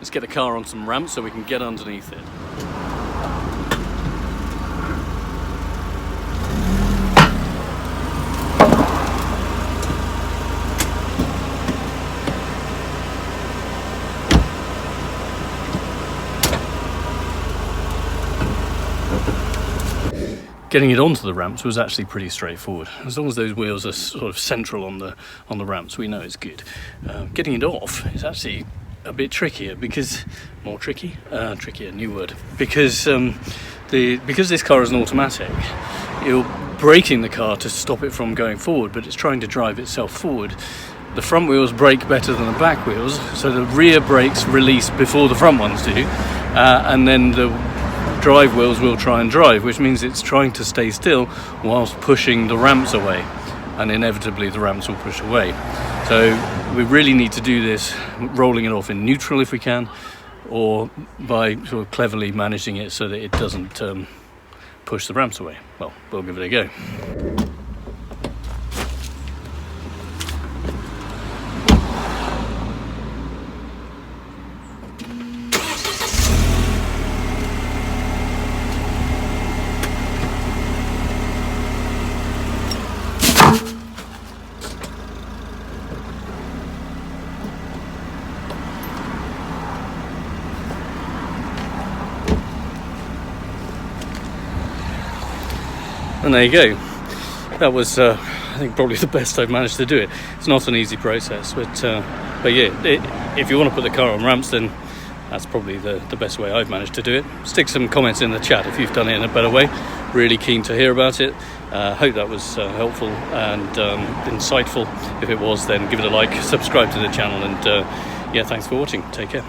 Let's get the car on some ramps so we can get underneath it. Getting it onto the ramps was actually pretty straightforward. As long as those wheels are sort of central on the ramps, we know it's good. Getting it off is actually a bit trickier because trickier, new word. Because this car is an automatic, you're braking the car to stop it from going forward, but it's trying to drive itself forward. The front wheels brake better than the back wheels, so the rear brakes release before the front ones do, and then the drive wheels will try and drive, which means it's trying to stay still whilst pushing the ramps away, and inevitably the ramps will push away. So we really need to do this rolling it off in neutral if we can, or by sort of cleverly managing it so that it doesn't push the ramps away. Well, we'll give it a go. And there you go. That was, I think, probably the best I've managed to do it. It's not an easy process, but yeah, if you want to put the car on ramps, then that's probably the best way I've managed to do it. Stick some comments in the chat if you've done it in a better way. Really keen to hear about it. Hope that was helpful and insightful. If it was, then give it a like, subscribe to the channel, and yeah, thanks for watching. Take care.